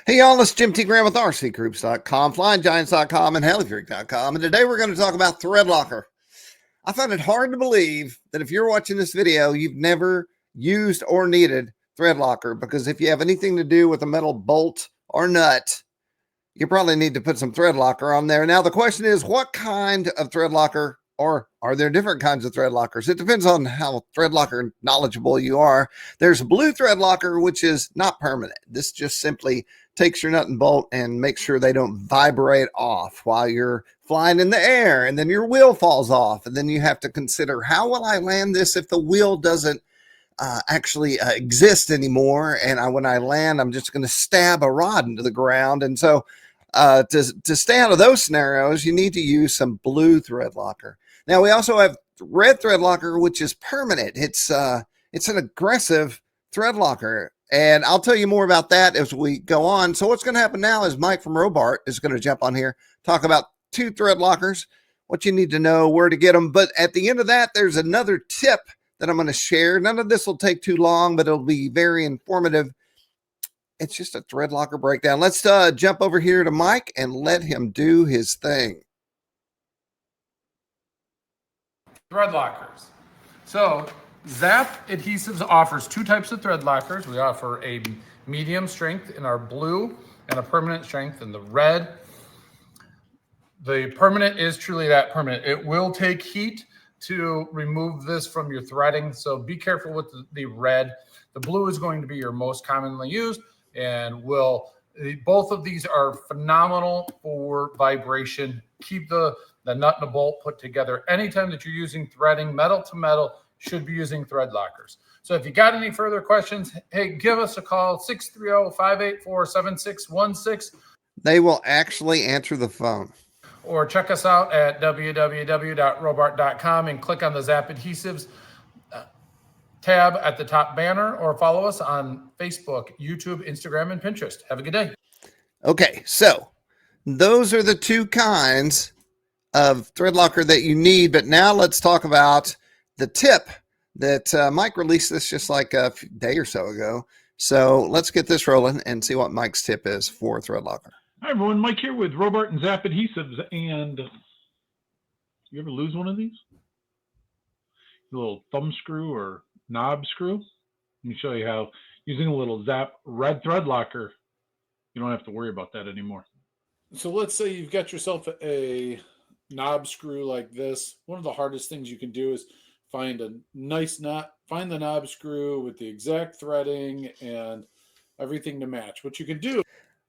Hey y'all, it's Jim T. Graham with RCGroups.com, FlyingGiants.com, and HeliFreak.com, and today we're going to talk about threadlocker. I find it hard to believe that if you're watching this video, you've never used or needed threadlocker, because if you have anything to do with a metal bolt or nut, you probably need to put some threadlocker on there. Now, the question is, what kind of threadlocker, or are there different kinds of threadlockers? It depends on how threadlocker knowledgeable you are. There's blue threadlocker, which is not permanent. This just simply takes your nut and bolt and makes sure they don't vibrate off while you're flying in the air, and then your wheel falls off, and then you have to consider, how will I land this if the wheel doesn't actually exist anymore, and when I land, I'm just going to stab a rod into the ground. And so to stay out of those scenarios, you need to use some blue thread locker. Now, we also have red thread locker, which is permanent. It's an aggressive thread locker, and I'll tell you more about that as we go on. So what's going to happen now is Mike from Robart is going to jump on here, talk about two thread lockers, what you need to know, where to get them. But at the end of that, there's another tip that I'm going to share. None of this will take too long, but it'll be very informative. It's just a thread locker breakdown. Let's jump over here to Mike and let him do his thing. Thread lockers. So Zap Adhesives offers two types of thread lockers. We offer a medium strength in our blue and a permanent strength in the red. The permanent is truly that permanent. It will take heat to remove this from your threading, so be careful with the red. The blue is going to be your most commonly used, and both of these are phenomenal for vibration. Keep the nut and the bolt put together. Anytime that you're using threading, metal to metal, should be using thread lockers. So if you got any further questions, hey, give us a call, 630-584-7616. They will actually answer the phone. Or check us out at www.robart.com and click on the Zap Adhesives tab at the top banner, or follow us on Facebook, YouTube, Instagram, and Pinterest. Have a good day. Okay, so those are the two kinds of thread locker that you need. But now let's talk about the tip that Mike released this just like a day or so ago. So let's get this rolling and see what Mike's tip is for thread locker. Hi everyone, Mike here with Robart and Zap Adhesives. And you ever lose one of these? A little thumb screw or knob screw? Let me show you how. Using a little Zap red thread locker, you don't have to worry about that anymore. So let's say you've got yourself a knob screw like this. One of the hardest things you can do is find a nice knot, find the knob screw with the exact threading and everything to match. What you can do.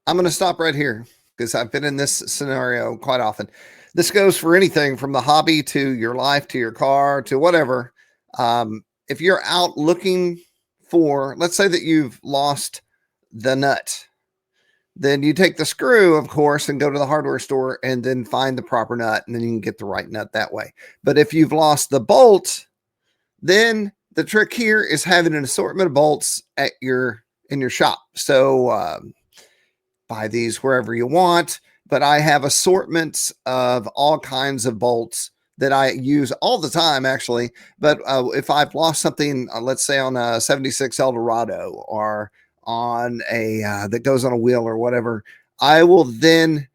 I'm going to stop right here because I've been in this scenario quite often. This goes for anything from the hobby to your life, to your car, to whatever. If you're out looking for, let's say that you've lost the nut, then you take the screw, of course, and go to the hardware store and then find the proper nut, and then you can get the right nut that way. But if you've lost the bolt, then the trick here is having an assortment of bolts in your shop. So buy these wherever you want, but I have assortments of all kinds of bolts that I use all the time, actually. But if I've lost something, let's say on a 76 Eldorado or on a that goes on a wheel or whatever, I will then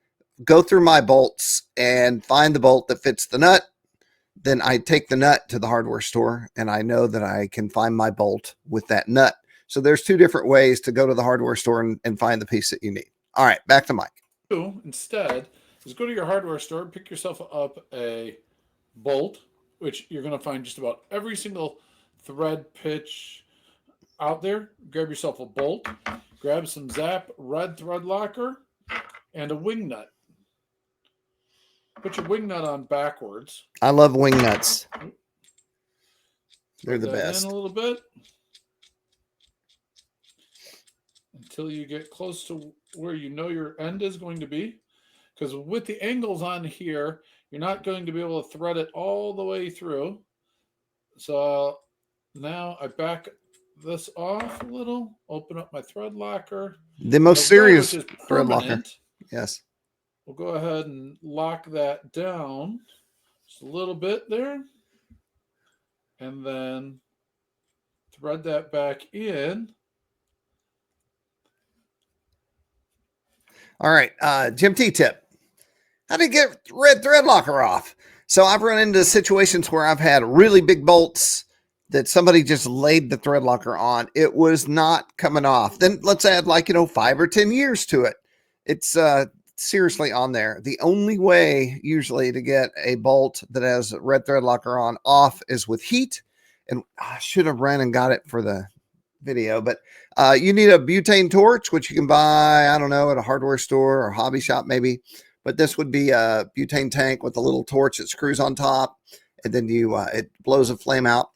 go through my bolts and find the bolt that fits the nut. Then I take the nut to the hardware store, and I know that I can find my bolt with that nut. So there's two different ways to go to the hardware store and find the piece that you need. All right, back to Mike. Instead is go to your hardware store, pick yourself up a bolt, which you're going to find just about every single thread pitch out there. Grab yourself a bolt, grab some Zap red thread locker, and a wing nut. Put your wing nut on backwards. I love wing nuts. They're the best. In a little bit until you get close to where you know your end is going to be, because with the angles on here, you're not going to be able to thread it all the way through. So now I back this off a little, open up my thread locker. The most serious thread locker. Yes. We'll go ahead and lock that down just a little bit there, and then thread that back in. All right. Jim T tip. How to get red thread locker off. So I've run into situations where I've had really big bolts that somebody just laid the thread locker on. It was not coming off. Then let's add 5 or 10 years to it. It's seriously on there. The only way usually to get a bolt that has red thread locker on off is with heat. And I should have ran and got it for the video, but you need a butane torch, which you can buy, I don't know, at a hardware store or hobby shop maybe. But this would be a butane tank with a little torch that screws on top, and then it blows a flame out.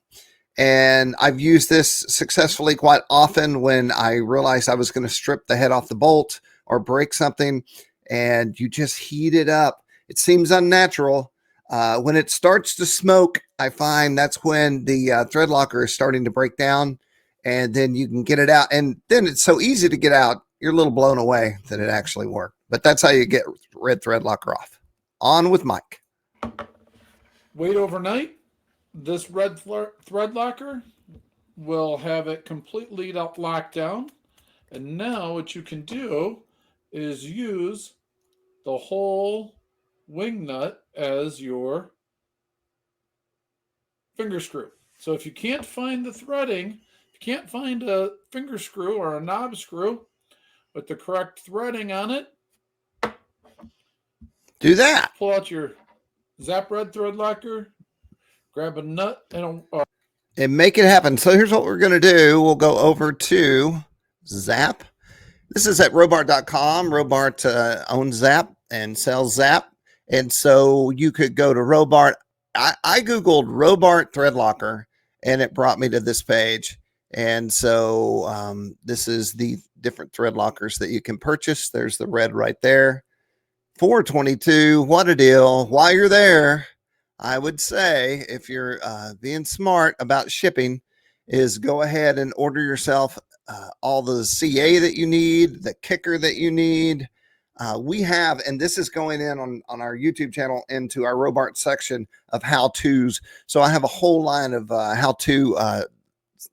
And I've used this successfully quite often when I realized I was going to strip the head off the bolt or break something, and you just heat it up. It seems unnatural. When it starts to smoke, I find that's when the thread locker is starting to break down, and then you can get it out. And then it's so easy to get out, you're a little blown away that it actually worked. But that's how you get red thread locker off. On with Mike. Wait overnight. This red thread locker will have it completely locked down. And now what you can do is use the whole wing nut as your finger screw. So if you can't find the threading, if you can't find a finger screw or a knob screw with the correct threading on it, do that. Pull out your Zap red thread locker, grab a nut and make it happen. So here's what we're going to do. We'll go over to Zap. This is at Robart.com. Robart owns Zap and sells Zap. And so you could go to Robart. I Googled Robart thread locker and it brought me to this page. And so this is the different thread lockers that you can purchase. There's the red right there. $4.22. What a deal. While you're there, I would say, if you're being smart about shipping, is go ahead and order yourself all the CA that you need, the kicker that you need. We have, and this is going in on our YouTube channel into our Robart section of how-tos. So I have a whole line of how-to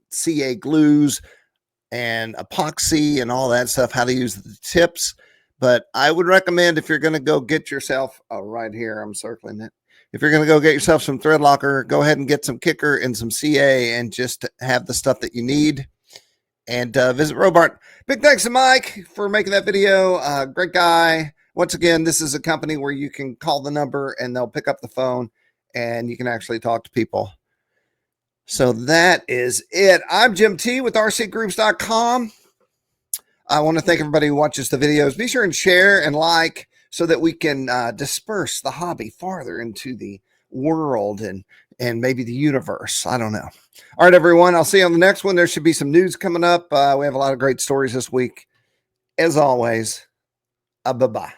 CA glues and epoxy and all that stuff, how to use the tips. But I would recommend, if you're going to go get yourself, right here, I'm circling it. If you're going to go get yourself some thread locker, go ahead and get some kicker and some CA and just have the stuff that you need. And visit Robart. Big thanks to Mike for making that video. Great guy. Once again, this is a company where you can call the number and they'll pick up the phone and you can actually talk to people. So that is it. I'm Jim T with RCGroups.com. I want to thank everybody who watches the videos. Be sure and share and like so that we can disperse the hobby farther into the world and maybe the universe. I don't know. All right, everyone. I'll see you on the next one. There should be some news coming up. We have a lot of great stories this week. As always, bye-bye.